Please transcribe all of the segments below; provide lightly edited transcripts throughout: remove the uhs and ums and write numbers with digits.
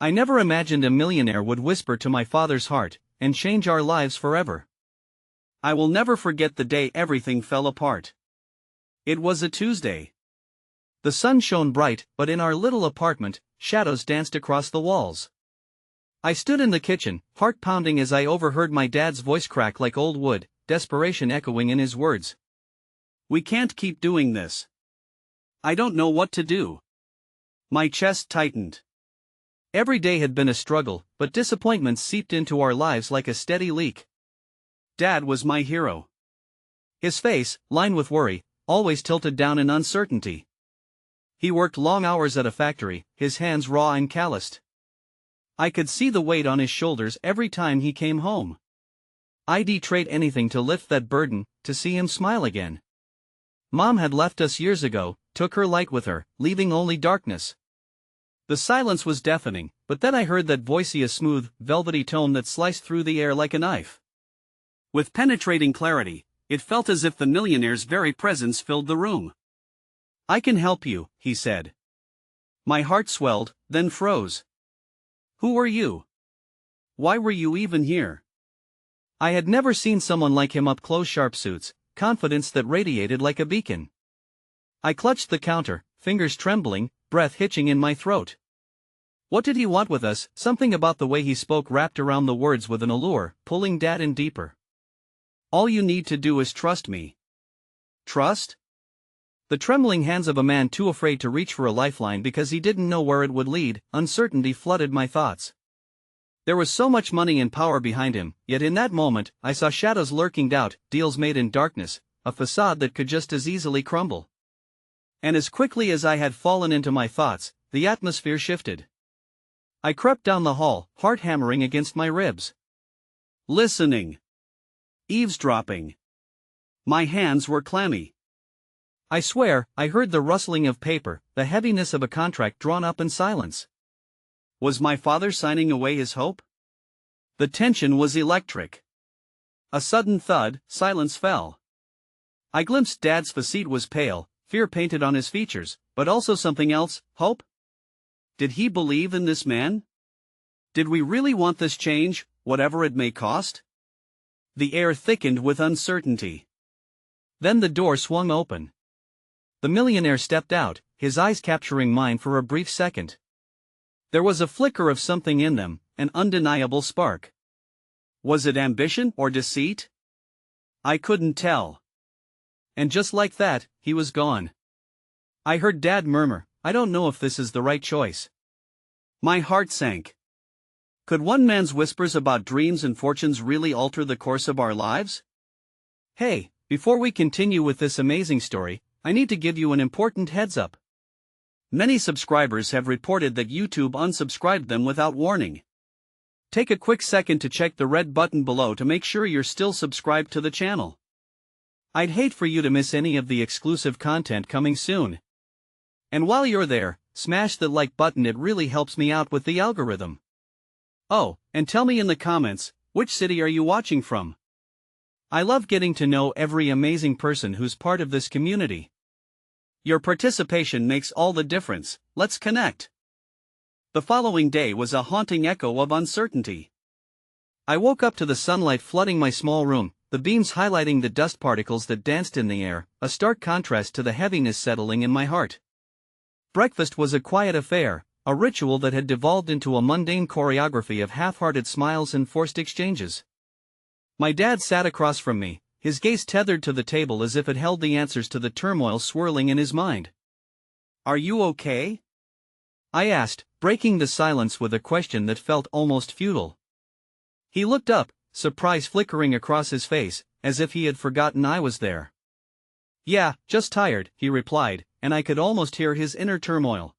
I never imagined a millionaire would whisper to my father's heart and change our lives forever. I will never forget the day everything fell apart. It was a Tuesday. The sun shone bright, but in our little apartment, shadows danced across the walls. I stood in the kitchen, heart pounding as I overheard my dad's voice crack like old wood, desperation echoing in his words. "We can't keep doing this. I don't know what to do." My chest tightened. Every day had been a struggle, but disappointments seeped into our lives like a steady leak. Dad was my hero. His face, lined with worry, always tilted down in uncertainty. He worked long hours at a factory, his hands raw and calloused. I could see the weight on his shoulders every time he came home. I'd trade anything to lift that burden, to see him smile again. Mom had left us years ago, took her light with her, leaving only darkness. The silence was deafening, but then I heard that voice, a smooth, velvety tone that sliced through the air like a knife. With penetrating clarity, it felt as if the millionaire's very presence filled the room. "I can help you," he said. My heart swelled, then froze. "Who are you? Why were you even here?" I had never seen someone like him up close. Sharp suits, confidence that radiated like a beacon. I clutched the counter, fingers trembling, breath hitching in my throat. What did he want with us? Something about the way he spoke wrapped around the words with an allure, pulling Dad in deeper. "All you need to do is trust me." Trust? The trembling hands of a man too afraid to reach for a lifeline because he didn't know where it would lead. Uncertainty flooded my thoughts. There was so much money and power behind him, yet in that moment, I saw shadows lurking, doubt, deals made in darkness, a facade that could just as easily crumble. And as quickly as I had fallen into my thoughts, the atmosphere shifted. I crept down the hall, heart hammering against my ribs. Listening. Eavesdropping. My hands were clammy. I swear, I heard the rustling of paper, the heaviness of a contract drawn up in silence. Was my father signing away his hope? The tension was electric. A sudden thud, silence fell. I glimpsed Dad's face was pale, fear painted on his features, but also something else, hope? Did he believe in this man? Did we really want this change, whatever it may cost? The air thickened with uncertainty. Then the door swung open. The millionaire stepped out, his eyes capturing mine for a brief second. There was a flicker of something in them, an undeniable spark. Was it ambition or deceit? I couldn't tell. And just like that, he was gone. I heard Dad murmur, "I don't know if this is the right choice." My heart sank. Could one man's whispers about dreams and fortunes really alter the course of our lives? Hey, before we continue with this amazing story, I need to give you an important heads up. Many subscribers have reported that YouTube unsubscribed them without warning. Take a quick second to check the red button below to make sure you're still subscribed to the channel. I'd hate for you to miss any of the exclusive content coming soon. And while you're there, smash the like button, it really helps me out with the algorithm. Oh, and tell me in the comments, which city are you watching from? I love getting to know every amazing person who's part of this community. Your participation makes all the difference. Let's connect. The following day was a haunting echo of uncertainty. I woke up to the sunlight flooding my small room, the beams highlighting the dust particles that danced in the air, a stark contrast to the heaviness settling in my heart. Breakfast was a quiet affair, a ritual that had devolved into a mundane choreography of half-hearted smiles and forced exchanges. My dad sat across from me, his gaze tethered to the table as if it held the answers to the turmoil swirling in his mind. "Are you okay?" I asked, breaking the silence with a question that felt almost futile. He looked up, surprise flickering across his face, as if he had forgotten I was there. "Yeah, just tired," he replied, and I could almost hear his inner turmoil.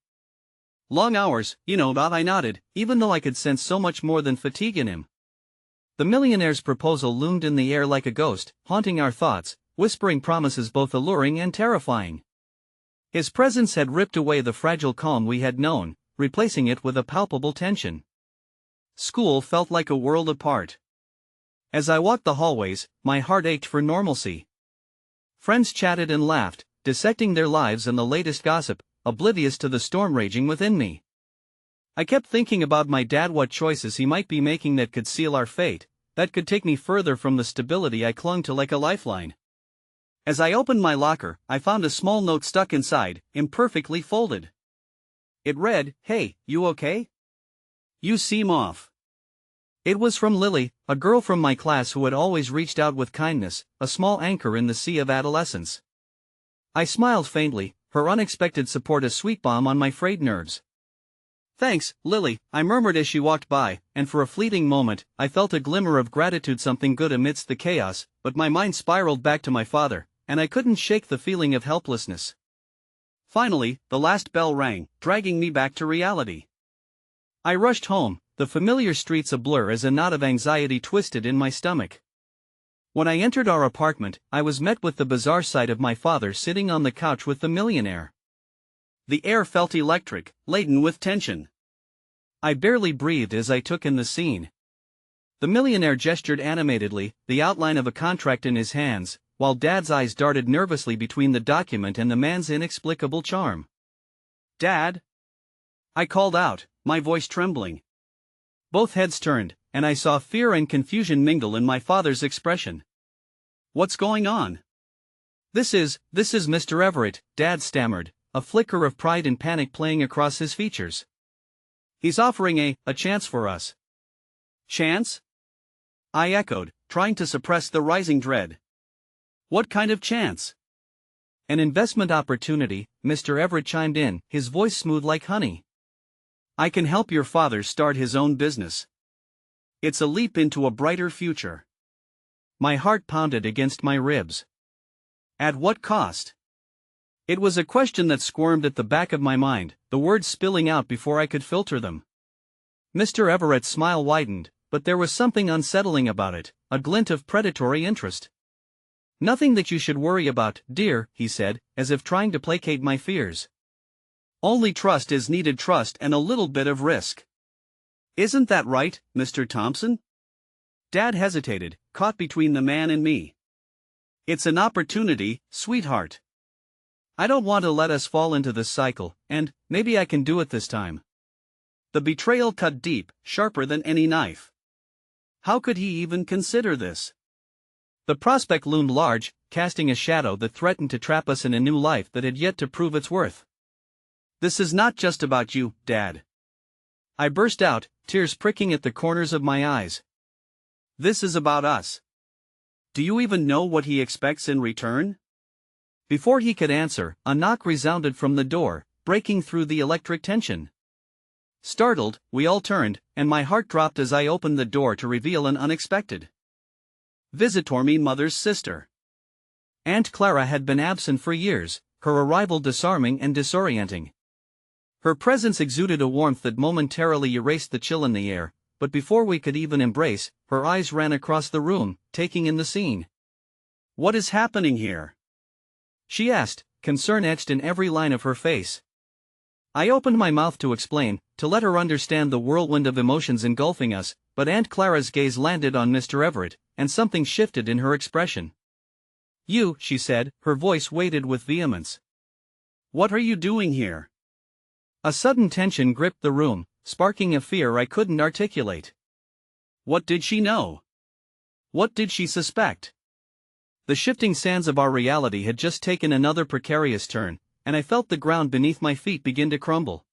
"Long hours, you know," I nodded, even though I could sense so much more than fatigue in him. The millionaire's proposal loomed in the air like a ghost, haunting our thoughts, whispering promises both alluring and terrifying. His presence had ripped away the fragile calm we had known, replacing it with a palpable tension. School felt like a world apart. As I walked the hallways, my heart ached for normalcy. Friends chatted and laughed, dissecting their lives and the latest gossip, oblivious to the storm raging within me. I kept thinking about my dad, what choices he might be making that could seal our fate, that could take me further from the stability I clung to like a lifeline. As I opened my locker, I found a small note stuck inside, imperfectly folded. It read, "Hey, you okay? You seem off." It was from Lily, a girl from my class who had always reached out with kindness, a small anchor in the sea of adolescence. I smiled faintly, her unexpected support a sweet balm on my frayed nerves. "Thanks, Lily," I murmured as she walked by, and for a fleeting moment, I felt a glimmer of gratitude, something good amidst the chaos, but my mind spiraled back to my father, and I couldn't shake the feeling of helplessness. Finally, the last bell rang, dragging me back to reality. I rushed home, the familiar streets a blur as a knot of anxiety twisted in my stomach. When I entered our apartment, I was met with the bizarre sight of my father sitting on the couch with the millionaire. The air felt electric, laden with tension. I barely breathed as I took in the scene. The millionaire gestured animatedly, the outline of a contract in his hands, while Dad's eyes darted nervously between the document and the man's inexplicable charm. "Dad?" I called out, my voice trembling. Both heads turned, and I saw fear and confusion mingle in my father's expression. "What's going on?" This is Mr. Everett," Dad stammered, a flicker of pride and panic playing across his features. "He's offering a chance for us." "Chance?" I echoed, trying to suppress the rising dread. "What kind of chance?" "An investment opportunity," Mr. Everett chimed in, his voice smooth like honey. "I can help your father start his own business. It's a leap into a brighter future." My heart pounded against my ribs. At what cost? It was a question that squirmed at the back of my mind, the words spilling out before I could filter them. Mr. Everett's smile widened, but there was something unsettling about it, a glint of predatory interest. "Nothing that you should worry about, dear," he said, as if trying to placate my fears. "Only trust is needed, trust and a little bit of risk. Isn't that right, Mr. Thompson?" Dad hesitated, caught between the man and me. "It's an opportunity, sweetheart. I don't want to let us fall into this cycle, and maybe I can do it this time." The betrayal cut deep, sharper than any knife. How could he even consider this? The prospect loomed large, casting a shadow that threatened to trap us in a new life that had yet to prove its worth. "This is not just about you, Dad," I burst out, tears pricking at the corners of my eyes. "This is about us. Do you even know what he expects in return?" Before he could answer, a knock resounded from the door, breaking through the electric tension. Startled, we all turned, and my heart dropped as I opened the door to reveal an unexpected visitor, me mother's sister. Aunt Clara had been absent for years, her arrival disarming and disorienting. Her presence exuded a warmth that momentarily erased the chill in the air, but before we could even embrace, her eyes ran across the room, taking in the scene. "What is happening here?" she asked, concern etched in every line of her face. I opened my mouth to explain, to let her understand the whirlwind of emotions engulfing us, but Aunt Clara's gaze landed on Mr. Everett, and something shifted in her expression. "You," she said, her voice weighted with vehemence. "What are you doing here?" A sudden tension gripped the room, sparking a fear I couldn't articulate. What did she know? What did she suspect? The shifting sands of our reality had just taken another precarious turn, and I felt the ground beneath my feet begin to crumble.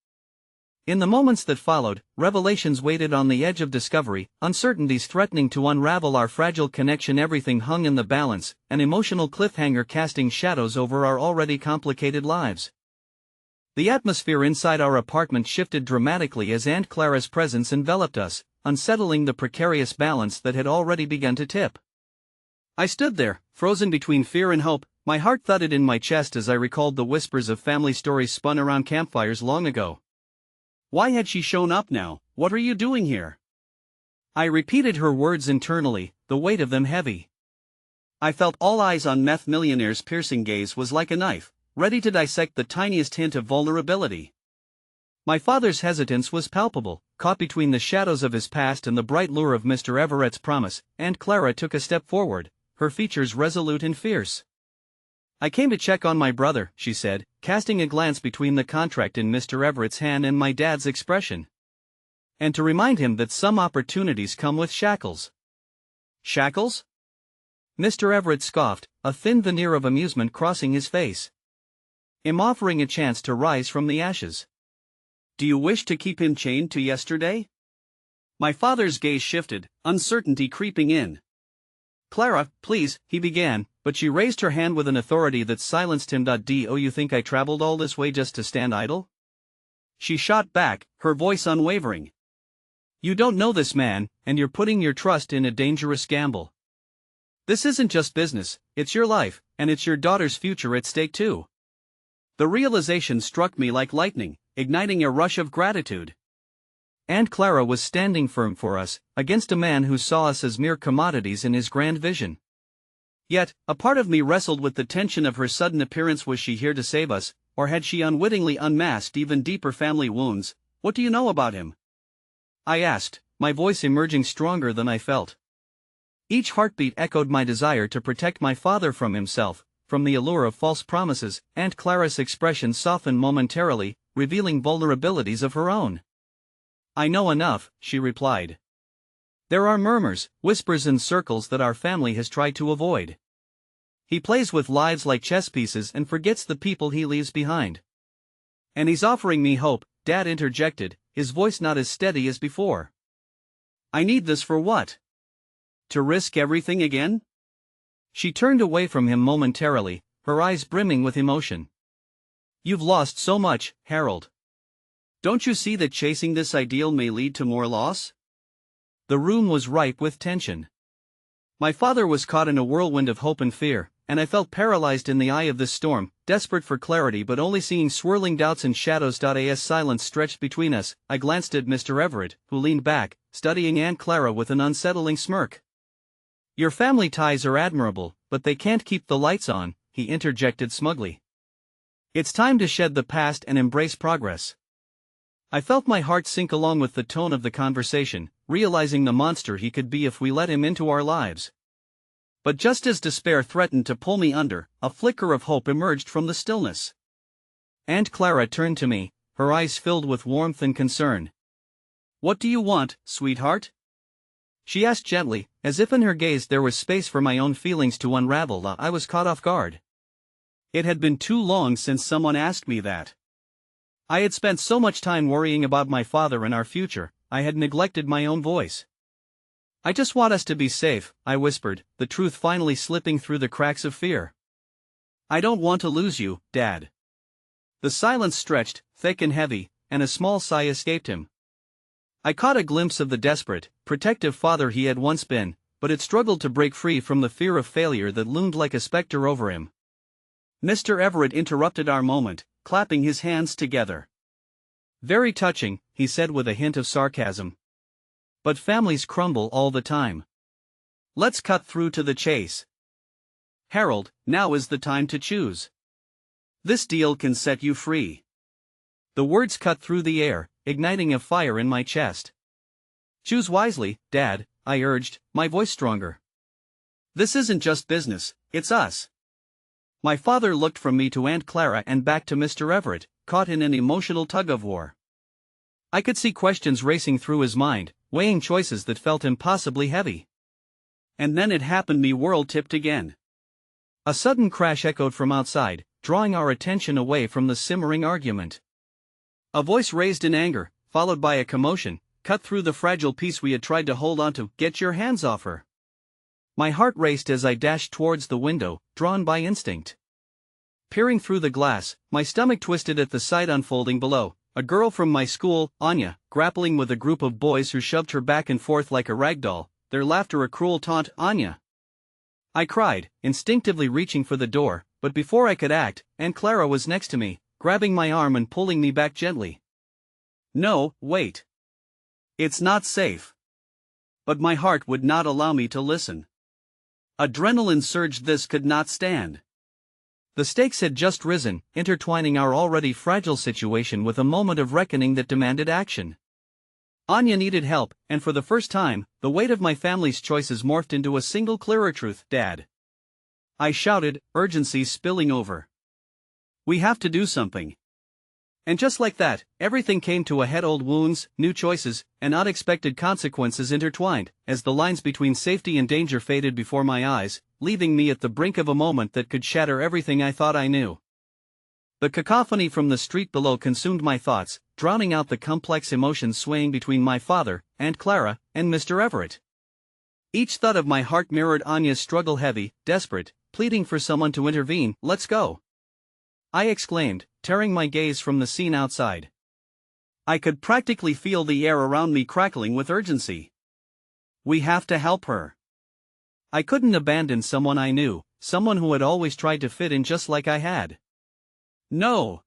In the moments that followed, revelations waited on the edge of discovery, uncertainties threatening to unravel our fragile connection. Everything hung in the balance, an emotional cliffhanger casting shadows over our already complicated lives. The atmosphere inside our apartment shifted dramatically as Aunt Clara's presence enveloped us, unsettling the precarious balance that had already begun to tip. I stood there, frozen between fear and hope, my heart thudded in my chest as I recalled the whispers of family stories spun around campfires long ago. Why had she shown up now? What are you doing here? I repeated her words internally, the weight of them heavy. I felt all eyes on Millionaire's piercing gaze was like a knife, ready to dissect the tiniest hint of vulnerability. My father's hesitance was palpable, caught between the shadows of his past and the bright lure of Mr. Everett's promise. Aunt Clara took a step forward, her features resolute and fierce. "I came to check on my brother," she said, casting a glance between the contract in Mr. Everett's hand and my dad's expression. And to remind him that some opportunities come with shackles. Shackles? Mr. Everett scoffed, a thin veneer of amusement crossing his face. I'm offering a chance to rise from the ashes. Do you wish to keep him chained to yesterday? My father's gaze shifted, uncertainty creeping in. Clara, please, he began, but she raised her hand with an authority that silenced him. Do you think I traveled all this way just to stand idle? She shot back, her voice unwavering. You don't know this man, and you're putting your trust in a dangerous gamble. This isn't just business, it's your life, and it's your daughter's future at stake too. The realization struck me like lightning, igniting a rush of gratitude. Aunt Clara was standing firm for us, against a man who saw us as mere commodities in his grand vision. Yet, a part of me wrestled with the tension of her sudden appearance. Was she here to save us, or had she unwittingly unmasked even deeper family wounds? What do you know about him? I asked, my voice emerging stronger than I felt. Each heartbeat echoed my desire to protect my father from himself, from the allure of false promises. Aunt Clara's expression softened momentarily, revealing vulnerabilities of her own. I know enough, she replied. There are murmurs, whispers and circles that our family has tried to avoid. He plays with lives like chess pieces and forgets the people he leaves behind. And he's offering me hope, Dad interjected, his voice not as steady as before. I need this for what? To risk everything again? She turned away from him momentarily, her eyes brimming with emotion. You've lost so much, Harold. Don't you see that chasing this ideal may lead to more loss? The room was ripe with tension. My father was caught in a whirlwind of hope and fear, and I felt paralyzed in the eye of this storm, desperate for clarity but only seeing swirling doubts and shadows. As silence stretched between us, I glanced at Mr. Everett, who leaned back, studying Aunt Clara with an unsettling smirk. Your family ties are admirable, but they can't keep the lights on, he interjected smugly. It's time to shed the past and embrace progress. I felt my heart sink along with the tone of the conversation, realizing the monster he could be if we let him into our lives. But just as despair threatened to pull me under, a flicker of hope emerged from the stillness. Aunt Clara turned to me, her eyes filled with warmth and concern. What do you want, sweetheart? She asked gently, as if in her gaze there was space for my own feelings to unravel. I was caught off guard. It had been too long since someone asked me that. I had spent so much time worrying about my father and our future, I had neglected my own voice. I just want us to be safe, I whispered, the truth finally slipping through the cracks of fear. I don't want to lose you, Dad. The silence stretched, thick and heavy, and a small sigh escaped him. I caught a glimpse of the desperate, protective father he had once been, but it struggled to break free from the fear of failure that loomed like a specter over him. Mr. Everett interrupted our moment, clapping his hands together. Very touching, he said with a hint of sarcasm. But families crumble all the time. Let's cut through to the chase. Harold, now is the time to choose. This deal can set you free. The words cut through the air, igniting a fire in my chest. Choose wisely, Dad, I urged, my voice stronger. This isn't just business, it's us. My father looked from me to Aunt Clara and back to Mr. Everett, caught in an emotional tug-of-war. I could see questions racing through his mind, weighing choices that felt impossibly heavy. And then it happened. Me world tipped again. A sudden crash echoed from outside, drawing our attention away from the simmering argument. A voice raised in anger, followed by a commotion, cut through the fragile peace we had tried to hold on to. Get your hands off her. My heart raced as I dashed towards the window, drawn by instinct. Peering through the glass, my stomach twisted at the sight unfolding below. A girl from my school, Anya, grappling with a group of boys who shoved her back and forth like a rag doll, their laughter a cruel taunt. Anya! I cried, instinctively reaching for the door, but before I could act, Aunt Clara was next to me, grabbing my arm and pulling me back gently. No, wait. It's not safe. But my heart would not allow me to listen. Adrenaline surged. This could not stand. The stakes had just risen, intertwining our already fragile situation with a moment of reckoning that demanded action. Anya needed help, and for the first time, the weight of my family's choices morphed into a single clearer truth. Dad! I shouted, urgency spilling over. We have to do something. And just like that, everything came to a head. Old wounds, new choices, and unexpected consequences intertwined, as the lines between safety and danger faded before my eyes, leaving me at the brink of a moment that could shatter everything I thought I knew. The cacophony from the street below consumed my thoughts, drowning out the complex emotions swaying between my father, Aunt Clara, and Mr. Everett. Each thud of my heart mirrored Anya's struggle, heavy, desperate, pleading for someone to intervene. "Let's go!" I exclaimed, tearing my gaze from the scene outside. I could practically feel the air around me crackling with urgency. "We have to help her." I couldn't abandon someone I knew, someone who had always tried to fit in just like I had. "No!"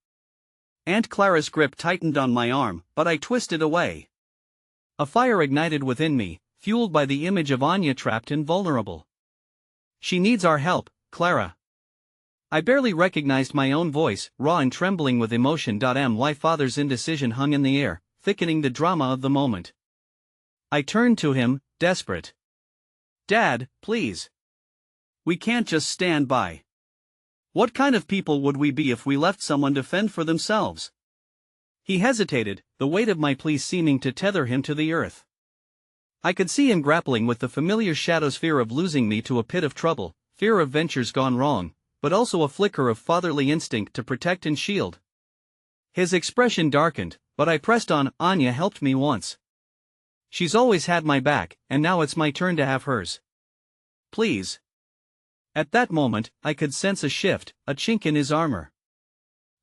Aunt Clara's grip tightened on my arm, but I twisted away. A fire ignited within me, fueled by the image of Anya trapped and vulnerable. "She needs our help, Clara." I barely recognized my own voice, raw and trembling with emotion. My father's indecision hung in the air, thickening the drama of the moment. I turned to him, desperate. "Dad, please. We can't just stand by. What kind of people would we be if we left someone to fend for themselves?" He hesitated, the weight of my plea seeming to tether him to the earth. I could see him grappling with the familiar shadows, fear of losing me to a pit of trouble, fear of ventures gone wrong, but also a flicker of fatherly instinct to protect and shield. His expression darkened, but I pressed on. "Anya helped me once. She's always had my back, and now it's my turn to have hers. Please." At that moment, I could sense a shift, a chink in his armor.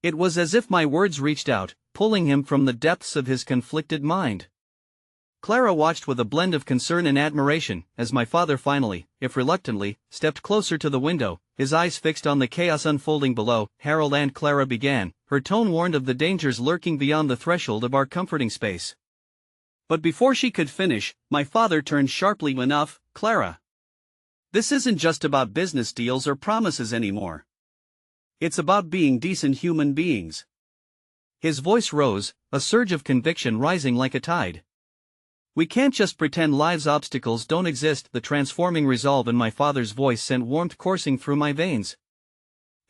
It was as if my words reached out, pulling him from the depths of his conflicted mind. Clara watched with a blend of concern and admiration, as my father finally, if reluctantly, stepped closer to the window, his eyes fixed on the chaos unfolding below. "Harold," Aunt Clara began, her tone warned of the dangers lurking beyond the threshold of our comforting space. But before she could finish, my father turned sharply. "Enough, Clara. This isn't just about business deals or promises anymore. It's about being decent human beings." His voice rose, a surge of conviction rising like a tide. "We can't just pretend life's obstacles don't exist." The transforming resolve in my father's voice sent warmth coursing through my veins.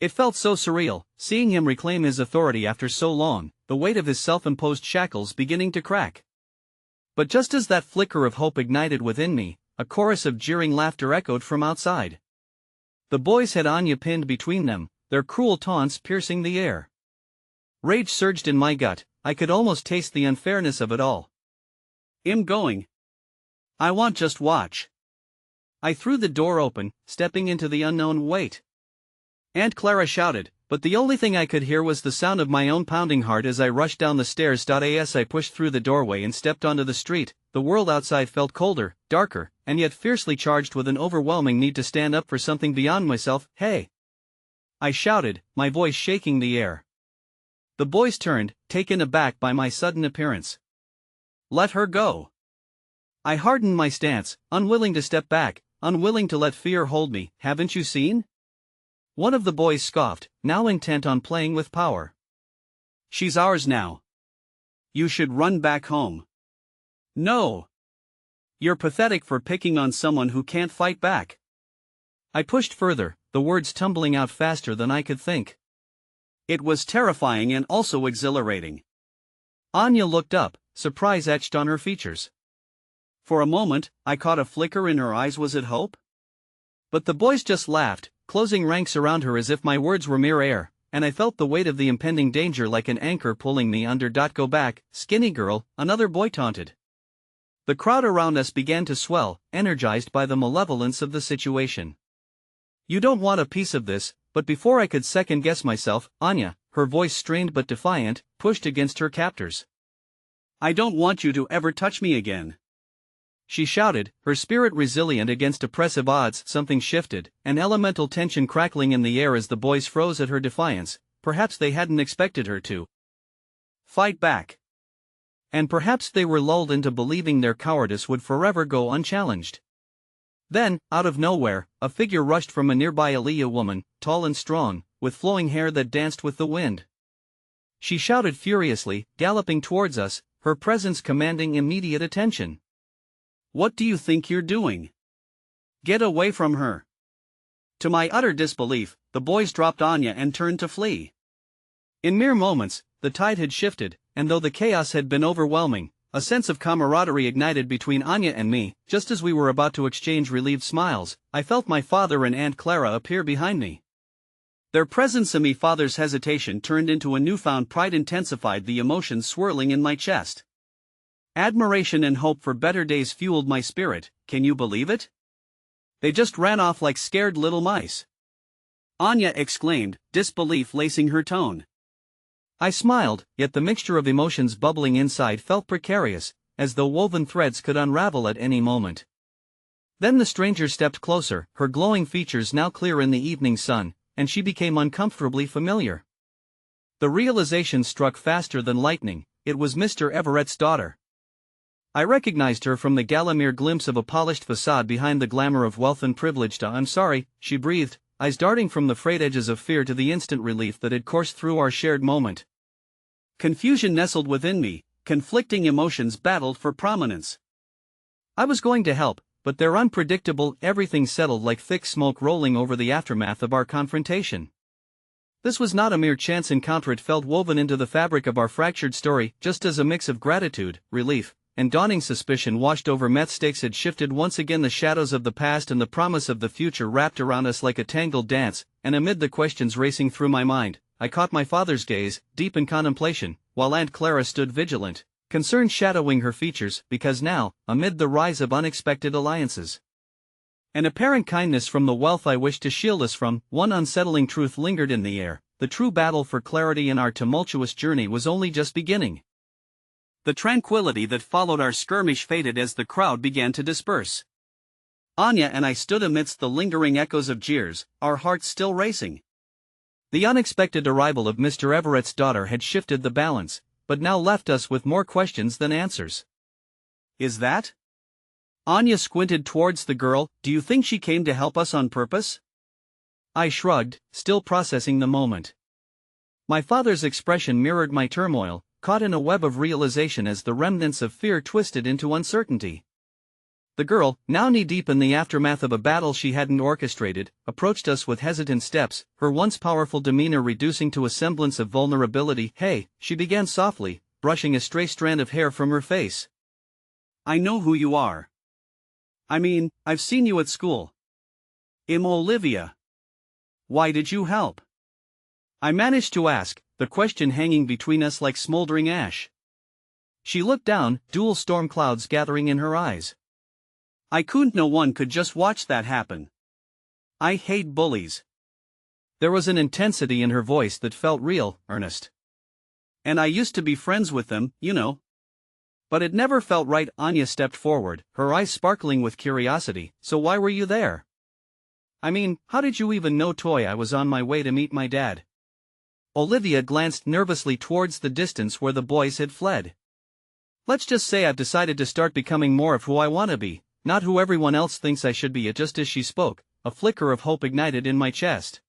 It felt so surreal, seeing him reclaim his authority after so long, the weight of his self-imposed shackles beginning to crack. But just as that flicker of hope ignited within me, a chorus of jeering laughter echoed from outside. The boys had Anya pinned between them, their cruel taunts piercing the air. Rage surged in my gut, I could almost taste the unfairness of it all. "I'm going. I want just watch." I threw the door open, stepping into the unknown. "Wait!" Aunt Clara shouted, but the only thing I could hear was the sound of my own pounding heart as I rushed down the stairs. As I pushed through the doorway and stepped onto the street, the world outside felt colder, darker, and yet fiercely charged with an overwhelming need to stand up for something beyond myself. "Hey!" I shouted, my voice shaking the air. The boys turned, taken aback by my sudden appearance. "Let her go." I hardened my stance, unwilling to step back, unwilling to let fear hold me. "Haven't you seen?" One of the boys scoffed, now intent on playing with power. "She's ours now. You should run back home." "No. You're pathetic for picking on someone who can't fight back." I pushed further, the words tumbling out faster than I could think. It was terrifying and also exhilarating. Anya looked up, surprise etched on her features. For a moment, I caught a flicker in her eyes. Was it hope? But the boys just laughed, closing ranks around her as if my words were mere air, and I felt the weight of the impending danger like an anchor pulling me under. "Go back, skinny girl," another boy taunted. The crowd around us began to swell, energized by the malevolence of the situation. "You don't want a piece of this," but before I could second-guess myself, Anya, her voice strained but defiant, pushed against her captors. "I don't want you to ever touch me again," she shouted, her spirit resilient against oppressive odds. Something shifted, an elemental tension crackling in the air as the boys froze at her defiance. Perhaps they hadn't expected her to fight back. And perhaps they were lulled into believing their cowardice would forever go unchallenged. Then, out of nowhere, a figure rushed from a nearby Aliyah woman, tall and strong, with flowing hair that danced with the wind. She shouted furiously, galloping towards us, her presence commanding immediate attention. "What do you think you're doing? Get away from her!" To my utter disbelief, the boys dropped Anya and turned to flee. In mere moments, the tide had shifted, and though the chaos had been overwhelming, a sense of camaraderie ignited between Anya and me. Just as we were about to exchange relieved smiles, I felt my father and Aunt Clara appear behind me. Their presence and my father's hesitation turned into a newfound pride, intensified the emotions swirling in my chest. Admiration and hope for better days fueled my spirit. Can you believe it? They just ran off like scared little mice. Anya exclaimed, disbelief lacing her tone. I smiled, yet the mixture of emotions bubbling inside felt precarious, as though woven threads could unravel at any moment. Then the stranger stepped closer, her glowing features now clear in the evening sun, and she became uncomfortably familiar. The realization struck faster than lightning. It was Mr. Everett's daughter. I recognized her from the gala-mere glimpse of a polished facade behind the glamour of wealth and privilege. I'm sorry, she breathed, eyes darting from the frayed edges of fear to the instant relief that had coursed through our shared moment. Confusion nestled within me, conflicting emotions battled for prominence. I was going to help, but their unpredictable everything settled like thick smoke rolling over the aftermath of our confrontation. This was not a mere chance encounter, it felt woven into the fabric of our fractured story, just as a mix of gratitude, relief, and dawning suspicion washed over. Meth stakes had shifted once again, the shadows of the past and the promise of the future wrapped around us like a tangled dance, and amid the questions racing through my mind, I caught my father's gaze, deep in contemplation, while Aunt Clara stood vigilant, concern shadowing her features, because now, amid the rise of unexpected alliances, an apparent kindness from the wealth I wished to shield us from, one unsettling truth lingered in the air: the true battle for clarity in our tumultuous journey was only just beginning. The tranquility that followed our skirmish faded as the crowd began to disperse. Anya and I stood amidst the lingering echoes of jeers, our hearts still racing. The unexpected arrival of Mr. Everett's daughter had shifted the balance, but now left us with more questions than answers. Is that? Anya squinted towards the girl. Do you think she came to help us on purpose? I shrugged, still processing the moment. My father's expression mirrored my turmoil, caught in a web of realization as the remnants of fear twisted into uncertainty. The girl, now knee-deep in the aftermath of a battle she hadn't orchestrated, approached us with hesitant steps, her once powerful demeanor reducing to a semblance of vulnerability. Hey, she began softly, brushing a stray strand of hair from her face. I know who you are. I mean, I've seen you at school. I'm Olivia. Why did you help? I managed to ask, the question hanging between us like smoldering ash. She looked down, dual storm clouds gathering in her eyes. I couldn't. No one could just watch that happen. I hate bullies. There was an intensity in her voice that felt real, earnest. And I used to be friends with them, you know. But it never felt right. Anya stepped forward, her eyes sparkling with curiosity. So why were you there? I mean, how did you even know? I was on my way to meet my dad. Olivia glanced nervously towards the distance where the boys had fled. Let's just say I've decided to start becoming more of who I want to be, not who everyone else thinks I should be. Just as she spoke, a flicker of hope ignited in my chest.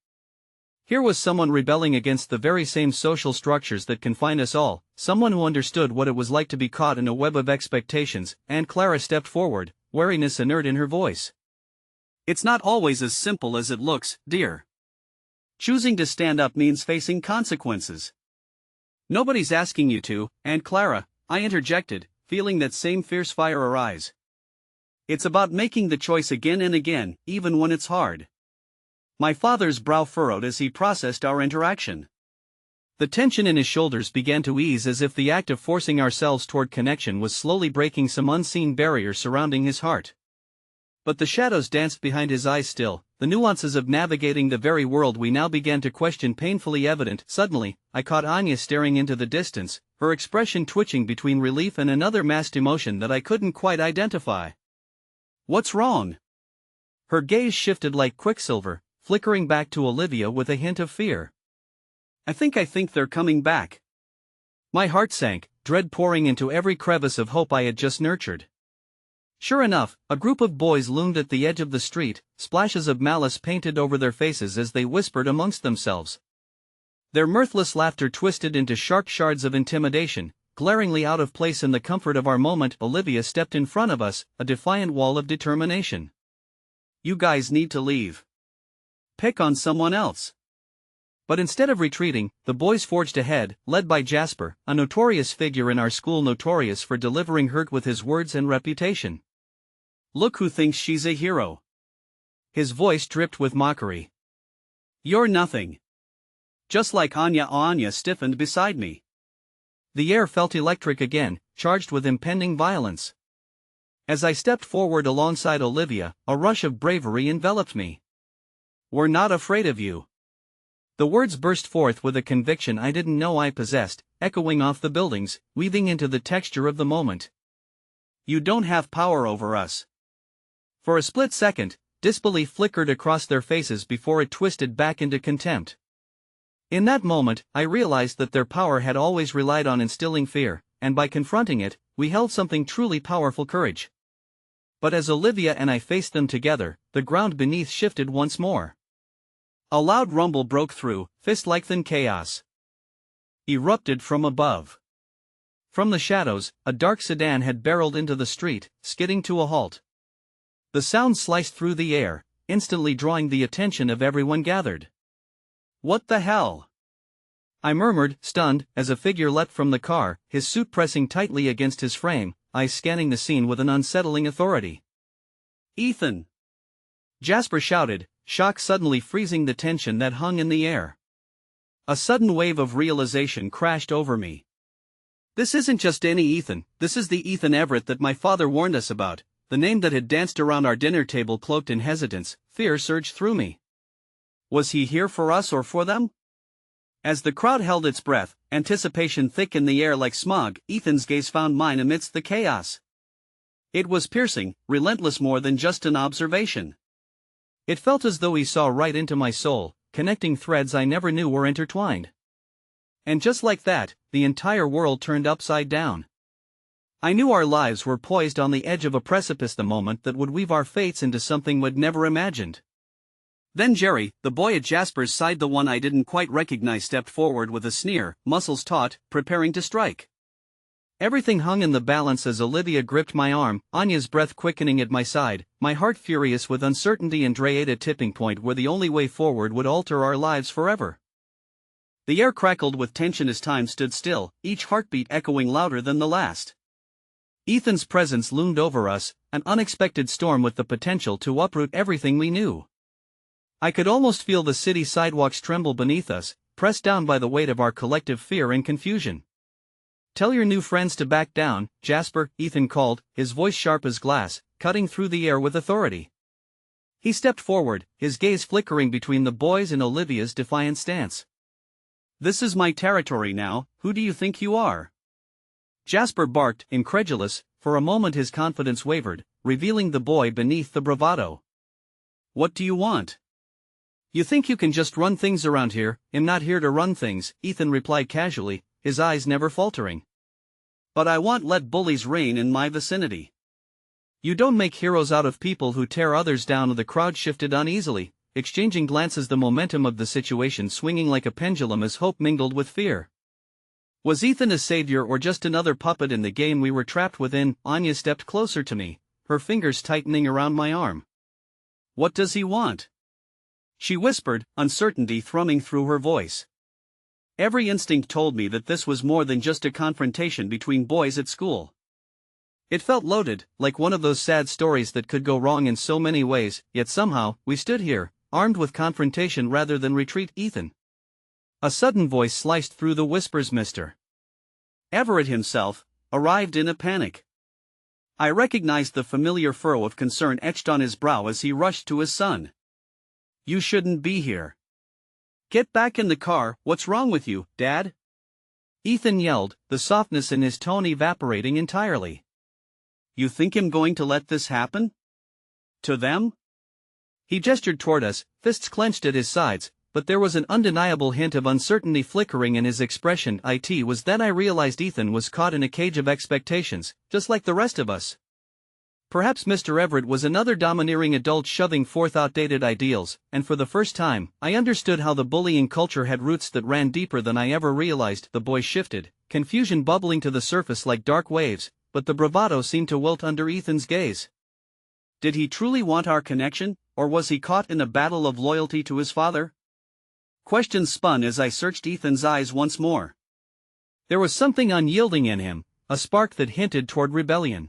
Here was someone rebelling against the very same social structures that confine us all, someone who understood what it was like to be caught in a web of expectations. Aunt Clara stepped forward, wariness inert in her voice. It's not always as simple as it looks, dear. Choosing to stand up means facing consequences. Nobody's asking you to, Aunt Clara, I interjected, feeling that same fierce fire arise. It's about making the choice again and again, even when it's hard. My father's brow furrowed as he processed our interaction. The tension in his shoulders began to ease, as if the act of forcing ourselves toward connection was slowly breaking some unseen barrier surrounding his heart. But the shadows danced behind his eyes still, the nuances of navigating the very world we now began to question painfully evident. Suddenly, I caught Anya staring into the distance, her expression twitching between relief and another masked emotion that I couldn't quite identify. What's wrong? Her gaze shifted like quicksilver, flickering back to Olivia with a hint of fear. I think they're coming back. My heart sank, dread pouring into every crevice of hope I had just nurtured. Sure enough, a group of boys loomed at the edge of the street, splashes of malice painted over their faces as they whispered amongst themselves. Their mirthless laughter twisted into sharp shards of intimidation, glaringly out of place in the comfort of our moment. Olivia stepped in front of us, a defiant wall of determination. You guys need to leave. Pick on someone else. But instead of retreating, the boys forged ahead, led by Jasper, a notorious figure in our school, notorious for delivering hurt with his words and reputation. "Look who thinks she's a hero." His voice dripped with mockery. "You're nothing." Just like Anya. Anya stiffened beside me. The air felt electric again, charged with impending violence. As I stepped forward alongside Olivia, a rush of bravery enveloped me. "We're not afraid of you." The words burst forth with a conviction I didn't know I possessed, echoing off the buildings, weaving into the texture of the moment. "You don't have power over us." For a split second, disbelief flickered across their faces before it twisted back into contempt. In that moment, I realized that their power had always relied on instilling fear, and by confronting it, we held something truly powerful: courage. But as Olivia and I faced them together, the ground beneath shifted once more. A loud rumble broke through, fist-like thin chaos erupted from above. From the shadows, a dark sedan had barreled into the street, skidding to a halt. The sound sliced through the air, instantly drawing the attention of everyone gathered. "What the hell?" I murmured, stunned, as a figure leapt from the car, his suit pressing tightly against his frame, eyes scanning the scene with an unsettling authority. "Ethan!" Jasper shouted, shock suddenly freezing the tension that hung in the air. A sudden wave of realization crashed over me. This isn't just any Ethan, this is the Ethan Everett that my father warned us about, the name that had danced around our dinner table cloaked in hesitance. Fear surged through me. Was he here for us or for them? As the crowd held its breath, anticipation thick in the air like smog, Ethan's gaze found mine amidst the chaos. It was piercing, relentless, more than just an observation. It felt as though he saw right into my soul, connecting threads I never knew were intertwined. And just like that, the entire world turned upside down. I knew our lives were poised on the edge of a precipice, the moment that would weave our fates into something we'd never imagined. Then Jerry, the boy at Jasper's side, the one I didn't quite recognize, stepped forward with a sneer, muscles taut, preparing to strike. Everything hung in the balance as Olivia gripped my arm, Anya's breath quickening at my side, my heart furious with uncertainty, and Dre at a tipping point where the only way forward would alter our lives forever. The air crackled with tension as time stood still, each heartbeat echoing louder than the last. Ethan's presence loomed over us, an unexpected storm with the potential to uproot everything we knew. I could almost feel the city sidewalks tremble beneath us, pressed down by the weight of our collective fear and confusion. "Tell your new friends to back down, Jasper," Ethan called, his voice sharp as glass, cutting through the air with authority. He stepped forward, his gaze flickering between the boys and Olivia's defiant stance. "This is my territory now, who do you think you are?" Jasper barked, incredulous. For a moment his confidence wavered, revealing the boy beneath the bravado. "What do you want?" "You think you can just run things around here?" "I'm not here to run things," Ethan replied casually, his eyes never faltering. "But I won't let bullies reign in my vicinity." "You don't make heroes out of people who tear others down." The crowd shifted uneasily, exchanging glances, the momentum of the situation swinging like a pendulum as hope mingled with fear. Was Ethan a savior or just another puppet in the game we were trapped within? Anya stepped closer to me, her fingers tightening around my arm. "What does he want?" she whispered, uncertainty thrumming through her voice. Every instinct told me that this was more than just a confrontation between boys at school. It felt loaded, like one of those sad stories that could go wrong in so many ways, yet somehow, we stood here, armed with confrontation rather than retreat. "Ethan." A sudden voice sliced through the whispers. "Mr. Everett himself arrived in a panic." I recognized the familiar furrow of concern etched on his brow as he rushed to his son. "You shouldn't be here. Get back in the car. What's wrong with you, Dad?" Ethan yelled, the softness in his tone evaporating entirely. "You think I'm going to let this happen? To them?" He gestured toward us, fists clenched at his sides, but there was an undeniable hint of uncertainty flickering in his expression. It was then I realized Ethan was caught in a cage of expectations, just like the rest of us. Perhaps Mr. Everett was another domineering adult shoving forth outdated ideals, and for the first time, I understood how the bullying culture had roots that ran deeper than I ever realized. The boy shifted, confusion bubbling to the surface like dark waves, but the bravado seemed to wilt under Ethan's gaze. Did he truly want our connection, or was he caught in a battle of loyalty to his father? Questions spun as I searched Ethan's eyes once more. There was something unyielding in him, a spark that hinted toward rebellion.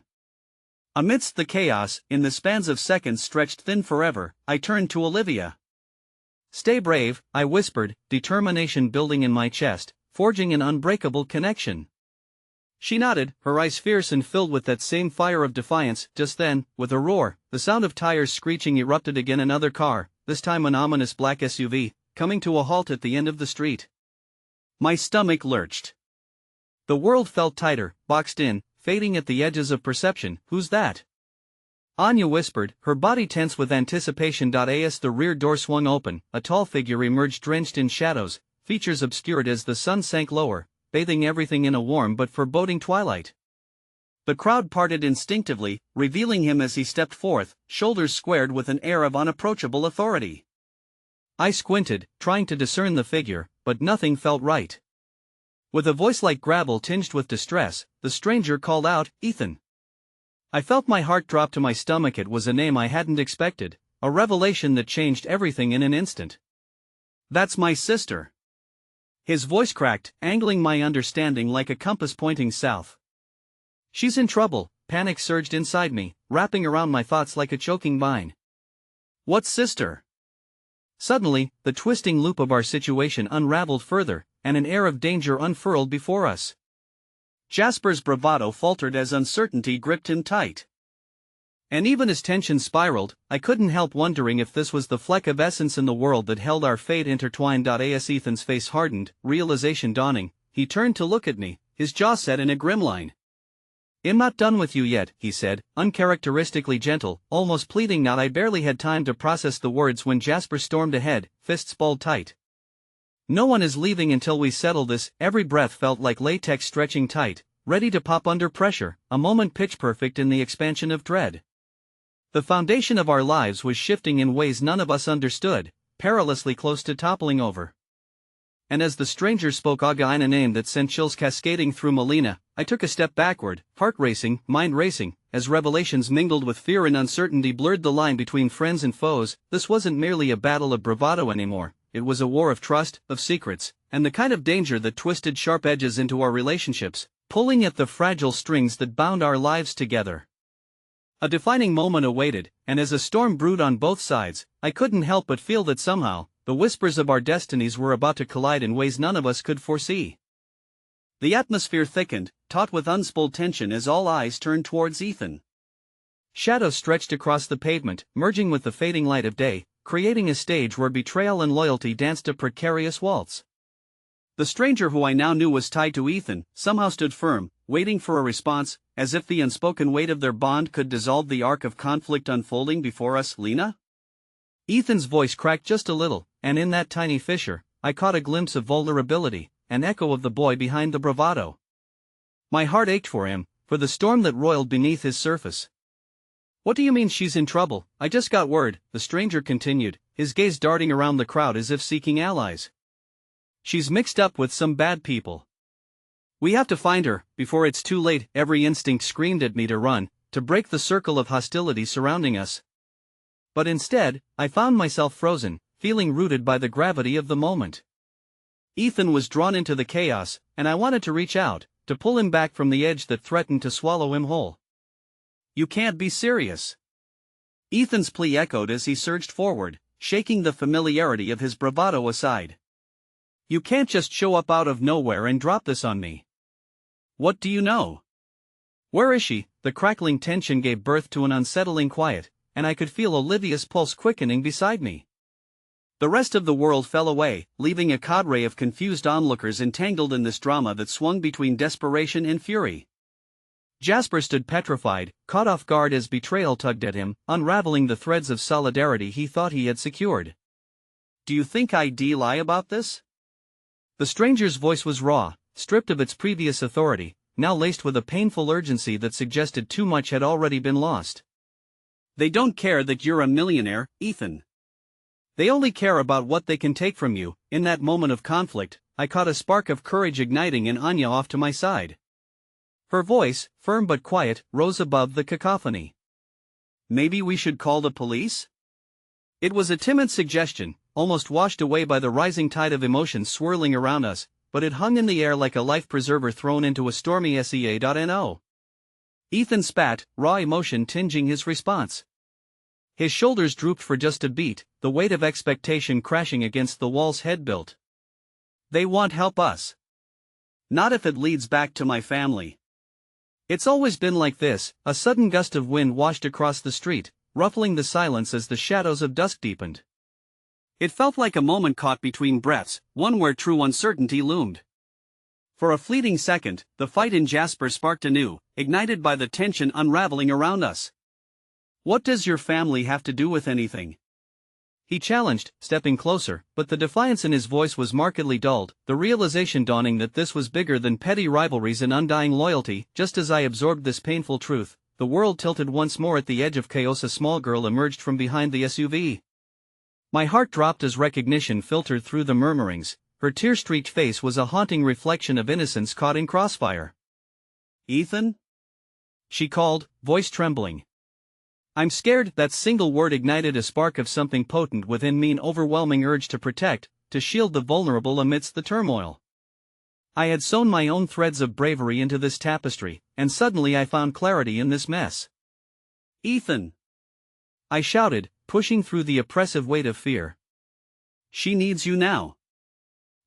Amidst the chaos, in the spans of seconds stretched thin forever, I turned to Olivia. "Stay brave," I whispered, determination building in my chest, forging an unbreakable connection. She nodded, her eyes fierce and filled with that same fire of defiance. Just then, with a roar, the sound of tires screeching erupted again. Another car, this time an ominous black SUV, coming to a halt at the end of the street. My stomach lurched. The world felt tighter, boxed in, fading at the edges of perception. "Who's that?" Anya whispered, her body tense with anticipation. As the rear door swung open, a tall figure emerged drenched in shadows, features obscured as the sun sank lower, bathing everything in a warm but foreboding twilight. The crowd parted instinctively, revealing him as he stepped forth, shoulders squared with an air of unapproachable authority. I squinted, trying to discern the figure, but nothing felt right. With a voice like gravel tinged with distress, the stranger called out, "Ethan." I felt my heart drop to my stomach. It was a name I hadn't expected, a revelation that changed everything in an instant. "That's my sister." His voice cracked, angling my understanding like a compass pointing south. "She's in trouble," panic surged inside me, wrapping around my thoughts like a choking vine. "What sister?" Suddenly, the twisting loop of our situation unraveled further, and an air of danger unfurled before us. Jasper's bravado faltered as uncertainty gripped him tight. And even as tension spiraled, I couldn't help wondering if this was the fleck of essence in the world that held our fate intertwined. As Ethan's face hardened, realization dawning, he turned to look at me, his jaw set in a grim line. "I'm not done with you yet," he said, uncharacteristically gentle, almost pleading. I barely had time to process the words when Jasper stormed ahead, fists balled tight. "No one is leaving until we settle this." Every breath felt like latex stretching tight, ready to pop under pressure, a moment pitch perfect in the expansion of dread. The foundation of our lives was shifting in ways none of us understood, perilously close to toppling over. And as the stranger spoke Aga in a name that sent chills cascading through Melina, I took a step backward, heart racing, mind racing, as revelations mingled with fear and uncertainty blurred the line between friends and foes. This wasn't merely a battle of bravado anymore. It was a war of trust, of secrets, and the kind of danger that twisted sharp edges into our relationships, pulling at the fragile strings that bound our lives together. A defining moment awaited, and as a storm brewed on both sides, I couldn't help but feel that somehow, the whispers of our destinies were about to collide in ways none of us could foresee. The atmosphere thickened, taut with unspooled tension as all eyes turned towards Ethan. Shadows stretched across the pavement, merging with the fading light of day, creating a stage where betrayal and loyalty danced a precarious waltz. The stranger who I now knew was tied to Ethan, somehow stood firm, waiting for a response, as if the unspoken weight of their bond could dissolve the arc of conflict unfolding before us. "Lena?" Ethan's voice cracked just a little, and in that tiny fissure, I caught a glimpse of vulnerability, an echo of the boy behind the bravado. My heart ached for him, for the storm that roiled beneath his surface. "What do you mean she's in trouble? I just got word," the stranger continued, his gaze darting around the crowd as if seeking allies. "She's mixed up with some bad people. We have to find her, before it's too late." Every instinct screamed at me to run, to break the circle of hostility surrounding us. But instead, I found myself frozen, feeling rooted by the gravity of the moment. Ethan was drawn into the chaos, and I wanted to reach out, to pull him back from the edge that threatened to swallow him whole. "You can't be serious." Ethan's plea echoed as he surged forward, shaking the familiarity of his bravado aside. "You can't just show up out of nowhere and drop this on me. What do you know? Where is she?" The crackling tension gave birth to an unsettling quiet, and I could feel Olivia's pulse quickening beside me. The rest of the world fell away, leaving a cadre of confused onlookers entangled in this drama that swung between desperation and fury. Jasper stood petrified, caught off guard as betrayal tugged at him, unraveling the threads of solidarity he thought he had secured. "Do you think I'd lie about this?" The stranger's voice was raw, stripped of its previous authority, now laced with a painful urgency that suggested too much had already been lost. "They don't care that you're a millionaire, Ethan. They only care about what they can take from you." In that moment of conflict, I caught a spark of courage igniting in Anya off to my side. Her voice, firm but quiet, rose above the cacophony. "Maybe we should call the police?" It was a timid suggestion, almost washed away by the rising tide of emotions swirling around us, but it hung in the air like a life preserver thrown into a stormy sea.no. Ethan spat, raw emotion tinging his response. His shoulders drooped for just a beat, the weight of expectation crashing against the walls head built. They won't help us. Not if it leads back to my family. It's always been like this. A sudden gust of wind washed across the street, ruffling the silence as the shadows of dusk deepened. It felt like a moment caught between breaths, one where true uncertainty loomed. For a fleeting second, the fight in Jasper sparked anew, ignited by the tension unraveling around us. "What does your family have to do with anything?" he challenged, stepping closer, but the defiance in his voice was markedly dulled, the realization dawning that this was bigger than petty rivalries and undying loyalty. Just as I absorbed this painful truth, the world tilted once more at the edge of chaos. A small girl emerged from behind the SUV. My heart dropped as recognition filtered through the murmurings. Her tear-streaked face was a haunting reflection of innocence caught in crossfire. "Ethan?" she called, voice trembling. "I'm scared." That single word ignited a spark of something potent within me, an overwhelming urge to protect, to shield the vulnerable amidst the turmoil. I had sewn my own threads of bravery into this tapestry, and suddenly I found clarity in this mess. "Ethan!" I shouted, pushing through the oppressive weight of fear. "She needs you now.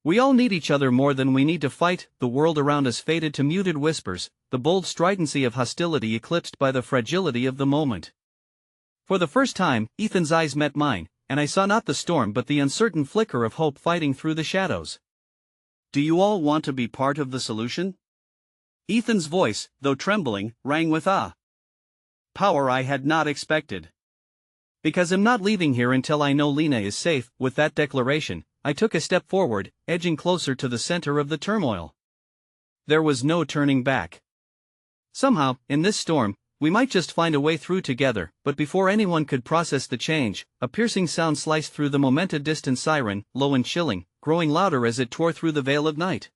We all need each other more than we need to fight." The world around us faded to muted whispers, the bold stridency of hostility eclipsed by the fragility of the moment. For the first time, Ethan's eyes met mine, and I saw not the storm but the uncertain flicker of hope fighting through the shadows. "Do you all want to be part of the solution?" Ethan's voice, though trembling, rang with power I had not expected. "Because I'm not leaving here until I know Lena is safe." With that declaration, I took a step forward, edging closer to the center of the turmoil. There was no turning back. Somehow, in this storm, we might just find a way through together. But before anyone could process the change, a piercing sound sliced through the moment. A distant siren, low and chilling, growing louder as it tore through the veil of night.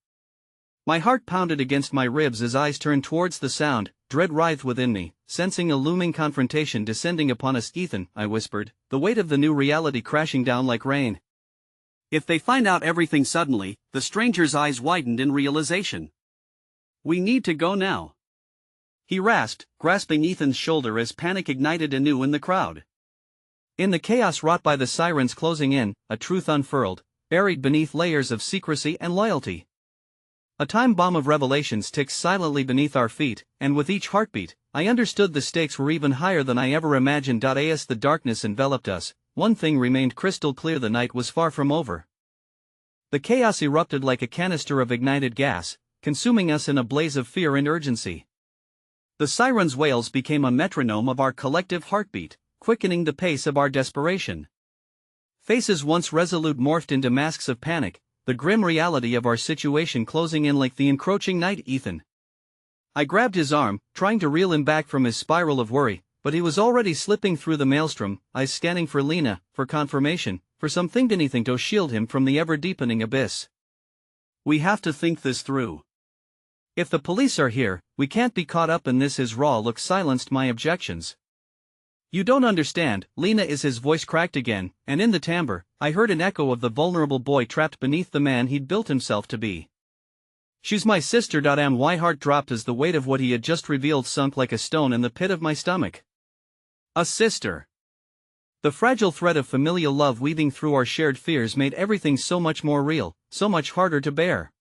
My heart pounded against my ribs as eyes turned towards the sound. Dread writhed within me, sensing a looming confrontation descending upon us. "Ethan," I whispered, the weight of the new reality crashing down like rain. "If they find out everything suddenly," the stranger's eyes widened in realization. "We need to go now," he rasped, grasping Ethan's shoulder as panic ignited anew in the crowd. In the chaos wrought by the sirens closing in, a truth unfurled, buried beneath layers of secrecy and loyalty. A time bomb of revelations ticked silently beneath our feet, and with each heartbeat, I understood the stakes were even higher than I ever imagined. As the darkness enveloped us, one thing remained crystal clear: the night was far from over. The chaos erupted like a canister of ignited gas, consuming us in a blaze of fear and urgency. The sirens' wails became a metronome of our collective heartbeat, quickening the pace of our desperation. Faces once resolute morphed into masks of panic, the grim reality of our situation closing in like the encroaching night. "Ethan." I grabbed his arm, trying to reel him back from his spiral of worry, but he was already slipping through the maelstrom, eyes scanning for Lena, for confirmation, for anything to shield him from the ever-deepening abyss. "We have to think this through. If the police are here, we can't be caught up in this." His raw look silenced my objections. "You don't understand." Lena is his voice cracked again, and in the timbre, I heard an echo of the vulnerable boy trapped beneath the man he'd built himself to be. "She's my sister." My heart dropped as the weight of what he had just revealed sunk like a stone in the pit of my stomach. A sister. The fragile thread of familial love weaving through our shared fears made everything so much more real, so much harder to bear.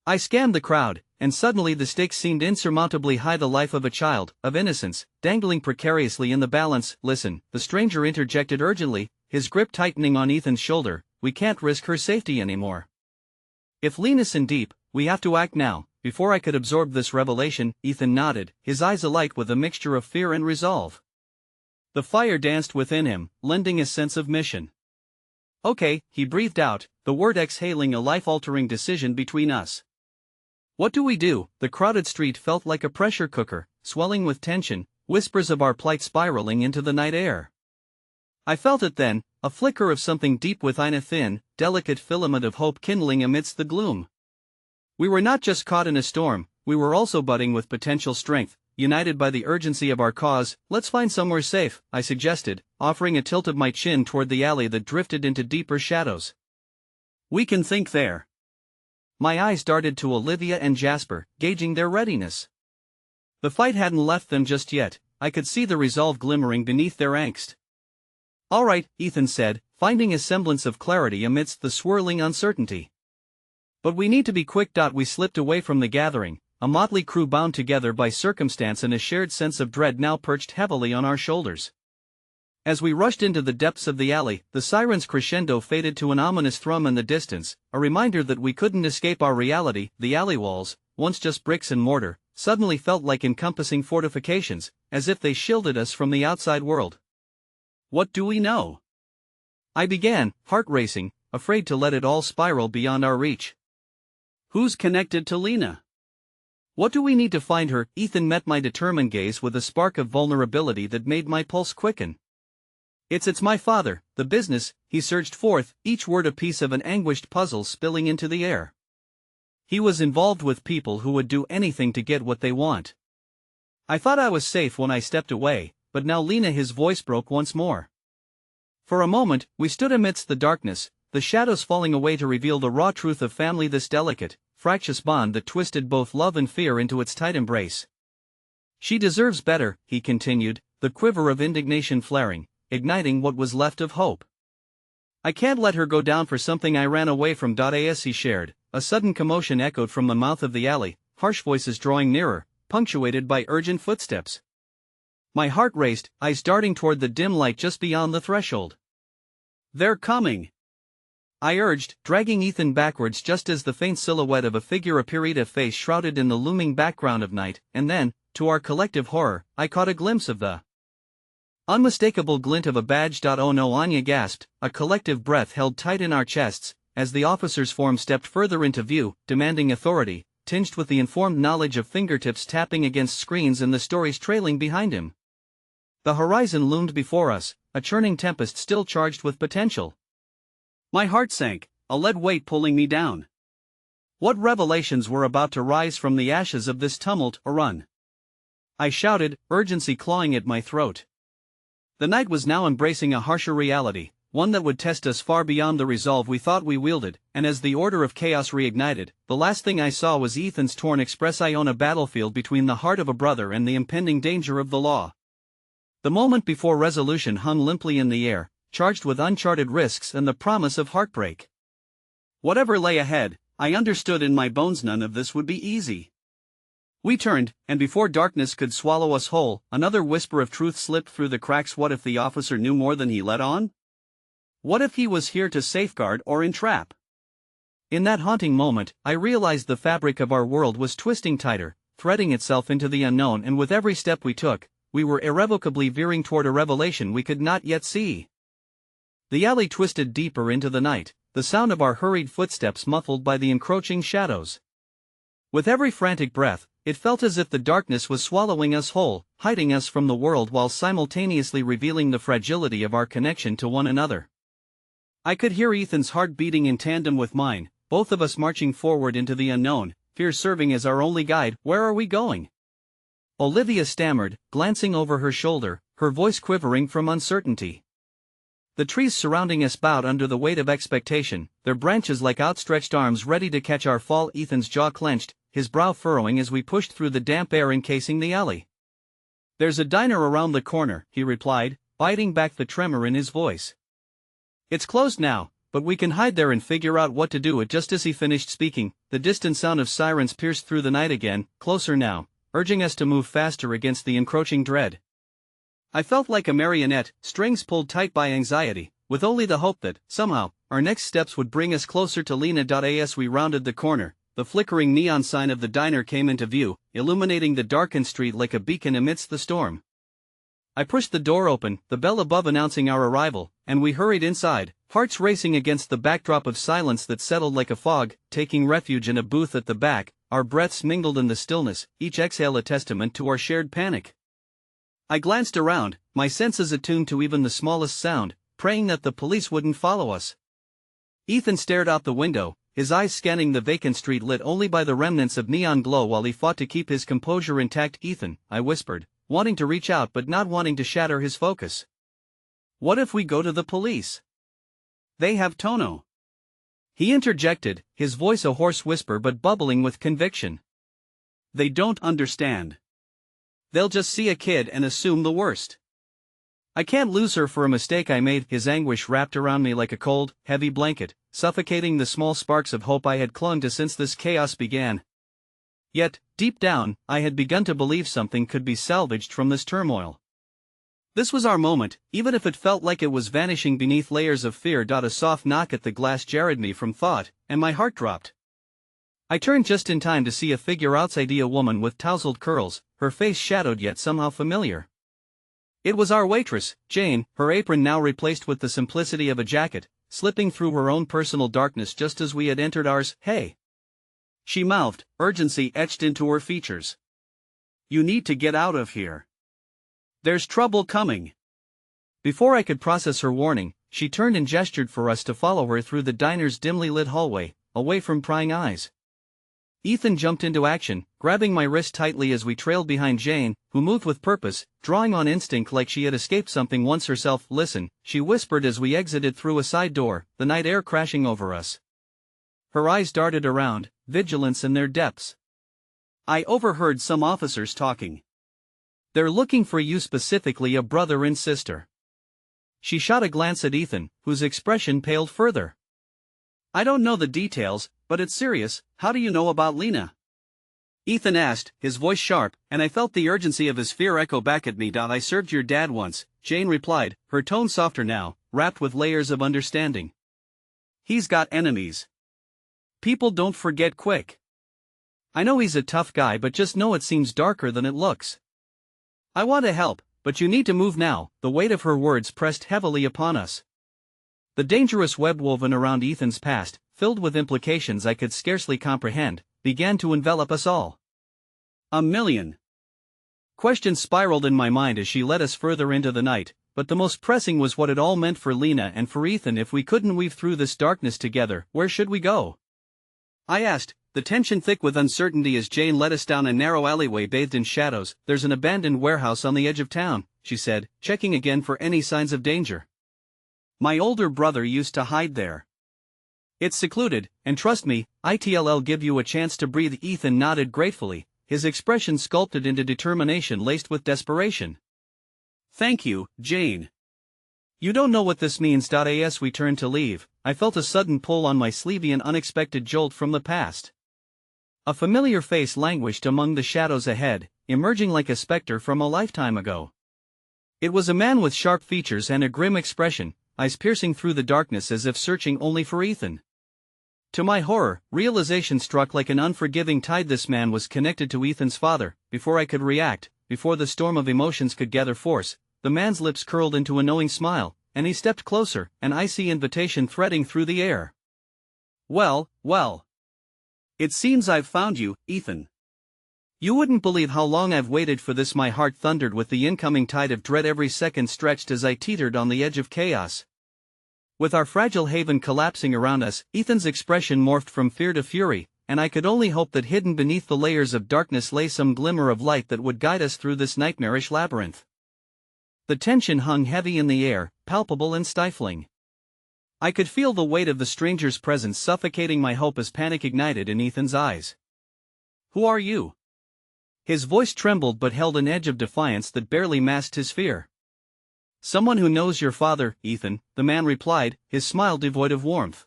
I scanned the crowd, and suddenly the stakes seemed insurmountably high. The life of a child, of innocence, dangling precariously in the balance. "Listen," the stranger interjected urgently, his grip tightening on Ethan's shoulder, "we can't risk her safety anymore. If Lena's in deep, we have to act now." Before I could absorb this revelation, Ethan nodded, his eyes alight with a mixture of fear and resolve. The fire danced within him, lending a sense of mission. "Okay," he breathed out, the word exhaling a life-altering decision between us. "What do we do?" The crowded street felt like a pressure cooker, swelling with tension, whispers of our plight spiraling into the night air. I felt it then, a flicker of something deep within, a thin, delicate filament of hope kindling amidst the gloom. We were not just caught in a storm, we were also budding with potential strength, united by the urgency of our cause. "Let's find somewhere safe," I suggested, offering a tilt of my chin toward the alley that drifted into deeper shadows. "We can think there." My eyes darted to Olivia and Jasper, gauging their readiness. The fight hadn't left them just yet. I could see the resolve glimmering beneath their angst. "All right," Ethan said, finding a semblance of clarity amidst the swirling uncertainty. "But we need to be quick." We slipped away from the gathering, a motley crew bound together by circumstance and a shared sense of dread now perched heavily on our shoulders. As we rushed into the depths of the alley, the siren's crescendo faded to an ominous thrum in the distance, a reminder that we couldn't escape our reality. The alley walls, once just bricks and mortar, suddenly felt like encompassing fortifications, as if they shielded us from the outside world. "What do we know?" I began, heart racing, afraid to let it all spiral beyond our reach. "Who's connected to Lena? What do we need to find her?" Ethan met my determined gaze with a spark of vulnerability that made my pulse quicken. It's my father, the business," he surged forth, each word a piece of an anguished puzzle spilling into the air. "He was involved with people who would do anything to get what they want. I thought I was safe when I stepped away, but now Lena." His voice broke once more. For a moment, we stood amidst the darkness, the shadows falling away to reveal the raw truth of family, this delicate, fractious bond that twisted both love and fear into its tight embrace. "She deserves better," he continued, the quiver of indignation flaring, igniting what was left of hope. "I can't let her go down for something I ran away from." As he shared, a sudden commotion echoed from the mouth of the alley, harsh voices drawing nearer, punctuated by urgent footsteps. My heart raced, eyes darting toward the dim light just beyond the threshold. "They're coming!" I urged, dragging Ethan backwards just as the faint silhouette of a figure appeared, a face shrouded in the looming background of night, and then, to our collective horror, I caught a glimpse of the unmistakable glint of a badge. "Oh no," Anya gasped, a collective breath held tight in our chests, as the officer's form stepped further into view, demanding authority, tinged with the informed knowledge of fingertips tapping against screens and the stories trailing behind him. The horizon loomed before us, a churning tempest still charged with potential. My heart sank, a lead weight pulling me down. What revelations were about to rise from the ashes of this tumult? "Or run!" I shouted, urgency clawing at my throat. The night was now embracing a harsher reality, one that would test us far beyond the resolve we thought we wielded, and as the order of chaos reignited, the last thing I saw was Ethan's torn express on a battlefield between the heart of a brother and the impending danger of the law. The moment before resolution hung limply in the air, charged with uncharted risks and the promise of heartbreak. Whatever lay ahead, I understood in my bones none of this would be easy. We turned, and before darkness could swallow us whole, another whisper of truth slipped through the cracks. What if the officer knew more than he let on? What if he was here to safeguard or entrap? In that haunting moment, I realized the fabric of our world was twisting tighter, threading itself into the unknown, and with every step we took, we were irrevocably veering toward a revelation we could not yet see. The alley twisted deeper into the night, the sound of our hurried footsteps muffled by the encroaching shadows. With every frantic breath, it felt as if the darkness was swallowing us whole, hiding us from the world while simultaneously revealing the fragility of our connection to one another. I could hear Ethan's heart beating in tandem with mine, both of us marching forward into the unknown, fear serving as our only guide. "Where are we going?" Olivia stammered, glancing over her shoulder, her voice quivering from uncertainty. The trees surrounding us bowed under the weight of expectation, their branches like outstretched arms ready to catch our fall. Ethan's jaw clenched, his brow furrowing as we pushed through the damp air encasing the alley. "There's a diner around the corner," he replied, biting back the tremor in his voice. "It's closed now, but we can hide there and figure out what to do." Just as he finished speaking, the distant sound of sirens pierced through the night again, closer now, urging us to move faster against the encroaching dread. I felt like a marionette, strings pulled tight by anxiety, with only the hope that, somehow, our next steps would bring us closer to Lena. As we rounded the corner, the flickering neon sign of the diner came into view, illuminating the darkened street like a beacon amidst the storm. I pushed the door open, the bell above announcing our arrival, and we hurried inside, hearts racing against the backdrop of silence that settled like a fog. Taking refuge in a booth at the back, our breaths mingled in the stillness, each exhale a testament to our shared panic. I glanced around, my senses attuned to even the smallest sound, praying that the police wouldn't follow us. Ethan stared out the window, his eyes scanning the vacant street lit only by the remnants of neon glow while he fought to keep his composure intact. "Ethan," I whispered, wanting to reach out but not wanting to shatter his focus. "What if we go to the police? They have Tono." He interjected, his voice a hoarse whisper but bubbling with conviction. "They don't understand. They'll just see a kid and assume the worst. I can't lose her for a mistake I made." His anguish wrapped around me like a cold, heavy blanket, suffocating the small sparks of hope I had clung to since this chaos began. Yet, deep down, I had begun to believe something could be salvaged from this turmoil. This was our moment, even if it felt like it was vanishing beneath layers of fear. A soft knock at the glass jarred me from thought, and my heart dropped. I turned just in time to see a figure outside, a woman with tousled curls, her face shadowed yet somehow familiar. It was our waitress, Jane, her apron now replaced with the simplicity of a jacket, slipping through her own personal darkness just as we had entered ours. "Hey," she mouthed, urgency etched into her features. "You need to get out of here. There's trouble coming." Before I could process her warning, she turned and gestured for us to follow her through the diner's dimly lit hallway, away from prying eyes. Ethan jumped into action, grabbing my wrist tightly as we trailed behind Jane, who moved with purpose, drawing on instinct like she had escaped something once herself. "Listen," she whispered as we exited through a side door, the night air crashing over us. Her eyes darted around, vigilance in their depths. "I overheard some officers talking. They're looking for you, specifically a brother and sister." She shot a glance at Ethan, whose expression paled further. "I don't know the details, but it's serious. How do you know about Lena?" Ethan asked, his voice sharp, and I felt the urgency of his fear echo back at me. "I served your dad once," Jane replied, her tone softer now, wrapped with layers of understanding. "He's got enemies. People don't forget quick. I know he's a tough guy, but just know it seems darker than it looks. I want to help, but you need to move now." The weight of her words pressed heavily upon us. The dangerous web woven around Ethan's past, filled with implications I could scarcely comprehend, began to envelop us all. A million questions spiraled in my mind as she led us further into the night, but the most pressing was what it all meant for Lena and for Ethan. If we couldn't weave through this darkness together, where should we go? I asked, the tension thick with uncertainty as Jane led us down a narrow alleyway bathed in shadows. "There's an abandoned warehouse on the edge of town," she said, checking again for any signs of danger. "My older brother used to hide there. It's secluded, and trust me, it'll give you a chance to breathe." Ethan nodded gratefully, his expression sculpted into determination laced with desperation. "Thank you, Jane. You don't know what this means." As we turned to leave, I felt a sudden pull on my sleeve, an unexpected jolt from the past. A familiar face languished among the shadows ahead, emerging like a specter from a lifetime ago. It was a man with sharp features and a grim expression, eyes piercing through the darkness as if searching only for Ethan. To my horror, realization struck like an unforgiving tide. This man was connected to Ethan's father. Before I could react, before the storm of emotions could gather force, the man's lips curled into a knowing smile, and he stepped closer, an icy invitation threading through the air. Well. It seems I've found you, Ethan. You wouldn't believe how long I've waited for this." My heart thundered with the incoming tide of dread, every second stretched as I teetered on the edge of chaos. With our fragile haven collapsing around us, Ethan's expression morphed from fear to fury, and I could only hope that hidden beneath the layers of darkness lay some glimmer of light that would guide us through this nightmarish labyrinth. The tension hung heavy in the air, palpable and stifling. I could feel the weight of the stranger's presence suffocating my hope as panic ignited in Ethan's eyes. "Who are you?" His voice trembled but held an edge of defiance that barely masked his fear. "Someone who knows your father, Ethan," the man replied, his smile devoid of warmth.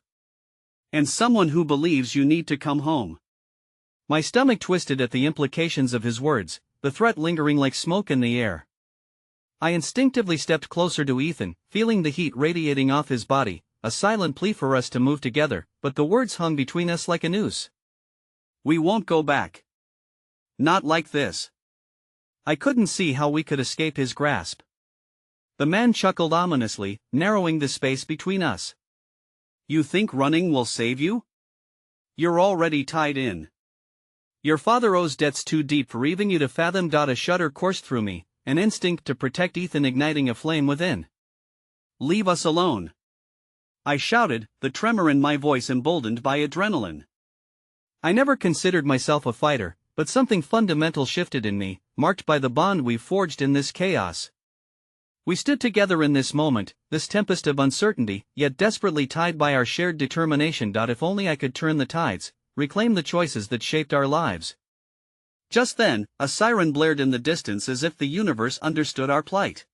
"And someone who believes you need to come home." My stomach twisted at the implications of his words, the threat lingering like smoke in the air. I instinctively stepped closer to Ethan, feeling the heat radiating off his body, a silent plea for us to move together, but the words hung between us like a noose. "We won't go back. Not like this." I couldn't see how we could escape his grasp. The man chuckled ominously, narrowing the space between us. "You think running will save you? You're already tied in. Your father owes debts too deep for even you to fathom." A shudder coursed through me, an instinct to protect Ethan igniting a flame within. "Leave us alone." I shouted, the tremor in my voice emboldened by adrenaline. I never considered myself a fighter, but something fundamental shifted in me, marked by the bond we've forged in this chaos. We stood together in this moment, this tempest of uncertainty, yet desperately tied by our shared determination. If only I could turn the tides, reclaim the choices that shaped our lives. Just then, a siren blared in the distance as if the universe understood our plight.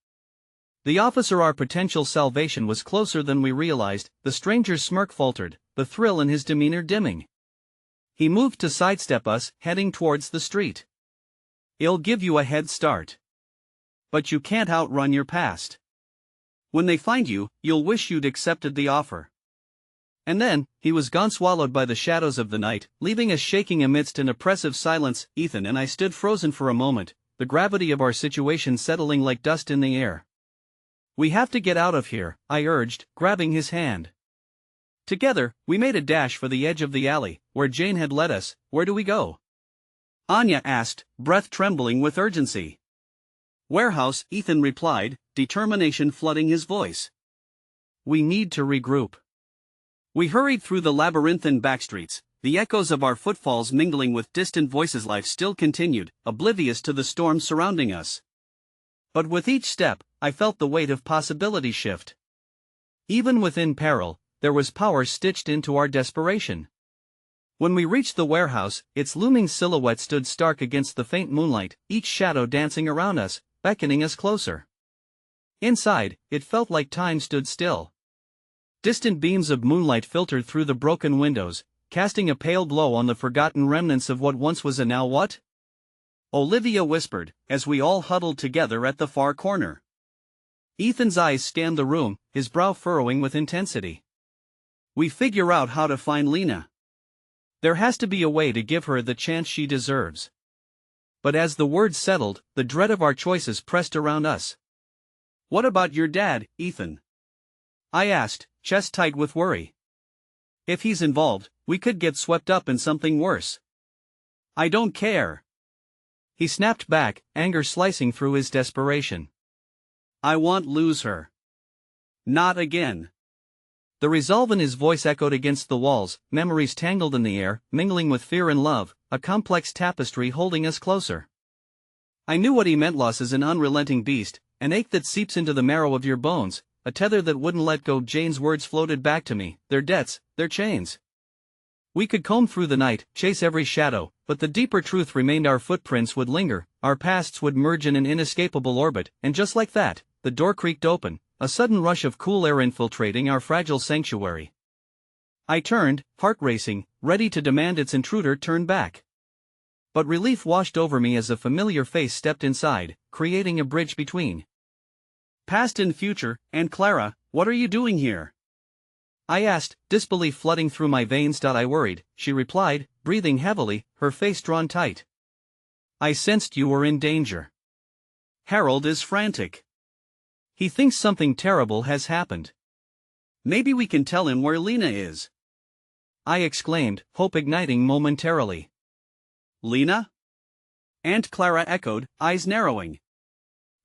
The officer, our potential salvation, was closer than we realized. The stranger's smirk faltered, the thrill in his demeanor dimming. He moved to sidestep us, heading towards the street. "It'll give you a head start. But you can't outrun your past. When they find you, you'll wish you'd accepted the offer." And then, he was gone, swallowed by the shadows of the night, leaving us shaking amidst an oppressive silence. Ethan and I stood frozen for a moment, the gravity of our situation settling like dust in the air. "We have to get out of here," I urged, grabbing his hand. Together, we made a dash for the edge of the alley, where Jane had led us. "Where do we go?" Anya asked, breath trembling with urgency. "Warehouse," Ethan replied, determination flooding his voice. "We need to regroup." We hurried through the labyrinthine backstreets, the echoes of our footfalls mingling with distant voices. Life still continued, oblivious to the storm surrounding us. But with each step, I felt the weight of possibility shift. Even within peril, there was power stitched into our desperation. When we reached the warehouse, its looming silhouette stood stark against the faint moonlight, each shadow dancing around us, beckoning us closer. Inside, it felt like time stood still. Distant beams of moonlight filtered through the broken windows, casting a pale glow on the forgotten remnants of what once was a now what? Olivia whispered, as we all huddled together at the far corner. Ethan's eyes scanned the room, his brow furrowing with intensity. "We figure out how to find Lena. There has to be a way to give her the chance she deserves." But as the words settled, the dread of our choices pressed around us. "What about your dad, Ethan?" I asked, chest tight with worry. "If he's involved, we could get swept up in something worse." "I don't care." He snapped back, anger slicing through his desperation. "I won't lose her. Not again." The resolve in his voice echoed against the walls, memories tangled in the air, mingling with fear and love, a complex tapestry holding us closer. I knew what he meant. Loss is an unrelenting beast, an ache that seeps into the marrow of your bones, a tether that wouldn't let go. Jane's words floated back to me, their debts, their chains. We could comb through the night, chase every shadow, but the deeper truth remained. Our footprints would linger, our pasts would merge in an inescapable orbit, and just like that, the door creaked open, a sudden rush of cool air infiltrating our fragile sanctuary. I turned, heart racing, ready to demand its intruder turn back. But relief washed over me as a familiar face stepped inside, creating a bridge between past and future. "And Clara, what are you doing here?" I asked, disbelief flooding through my veins. "I worried," she replied, breathing heavily, her face drawn tight. "I sensed you were in danger. Harold is frantic. He thinks something terrible has happened. Maybe we can tell him where Lena is." I exclaimed, hope igniting momentarily. "Lena?" Aunt Clara echoed, eyes narrowing.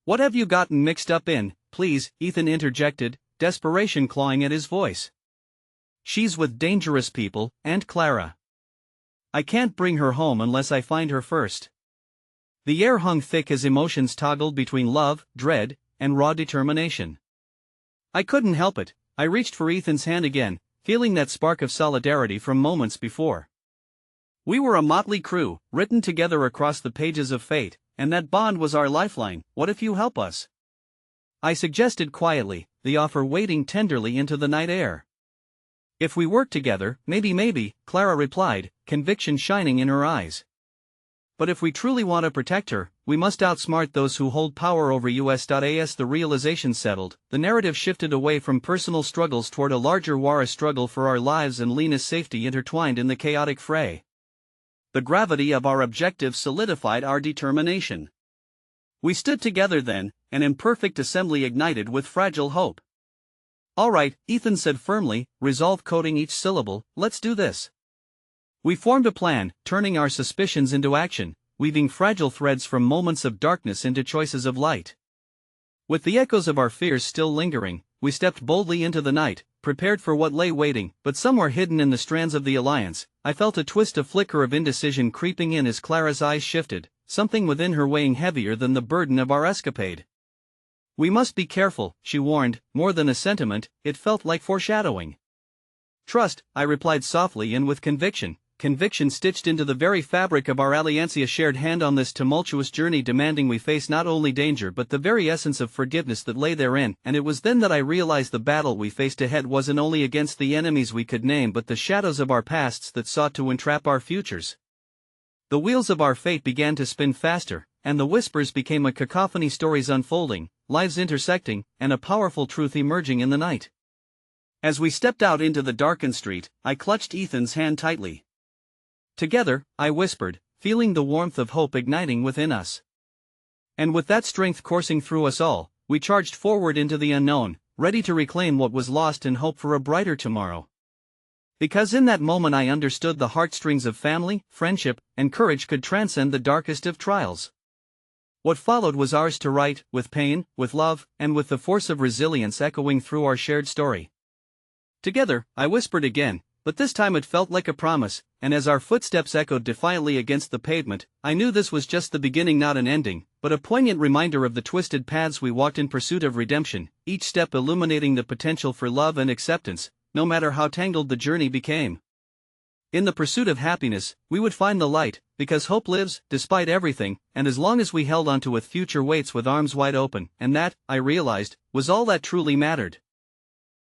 "What have you gotten mixed up in, please?" Ethan interjected, desperation clawing at his voice. "She's with dangerous people, Aunt Clara. I can't bring her home unless I find her first." The air hung thick as emotions toggled between love, dread, and raw determination. I couldn't help it. I reached for Ethan's hand again, feeling that spark of solidarity from moments before. We were a motley crew, written together across the pages of fate, and that bond was our lifeline. "What if you help us?" I suggested quietly, the offer waiting tenderly into the night air. "If we work together, maybe," Clara replied, conviction shining in her eyes. "But if we truly want to protect her, we must outsmart those who hold power over us." As the realization settled, the narrative shifted away from personal struggles toward a larger war, a struggle for our lives and Lena's safety intertwined in the chaotic fray. The gravity of our objective solidified our determination. We stood together then, an imperfect assembly ignited with fragile hope. "All right," Ethan said firmly, resolve coating each syllable, "let's do this." We formed a plan, turning our suspicions into action, weaving fragile threads from moments of darkness into choices of light. With the echoes of our fears still lingering, we stepped boldly into the night, prepared for what lay waiting, but somewhere hidden in the strands of the alliance, I felt a twist of flicker of indecision creeping in as Clara's eyes shifted, something within her weighing heavier than the burden of our escapade. "We must be careful," she warned, more than a sentiment, it felt like foreshadowing. "Trust," I replied softly and with conviction stitched into the very fabric of our alliance, a shared hand on this tumultuous journey demanding we face not only danger but the very essence of forgiveness that lay therein, and it was then that I realized the battle we faced ahead wasn't only against the enemies we could name but the shadows of our pasts that sought to entrap our futures. The wheels of our fate began to spin faster, and the whispers became a cacophony, stories unfolding, lives intersecting, and a powerful truth emerging in the night. As we stepped out into the darkened street, I clutched Ethan's hand tightly. "Together," I whispered, feeling the warmth of hope igniting within us. And with that strength coursing through us all, we charged forward into the unknown, ready to reclaim what was lost and hope for a brighter tomorrow. Because in that moment I understood the heartstrings of family, friendship, and courage could transcend the darkest of trials. What followed was ours to write, with pain, with love, and with the force of resilience echoing through our shared story. "Together," I whispered again, but this time it felt like a promise, and as our footsteps echoed defiantly against the pavement, I knew this was just the beginning, not an ending, but a poignant reminder of the twisted paths we walked in pursuit of redemption, each step illuminating the potential for love and acceptance, no matter how tangled the journey became. In the pursuit of happiness, we would find the light, because hope lives, despite everything, and as long as we held onto it, future waits with arms wide open, and that, I realized, was all that truly mattered.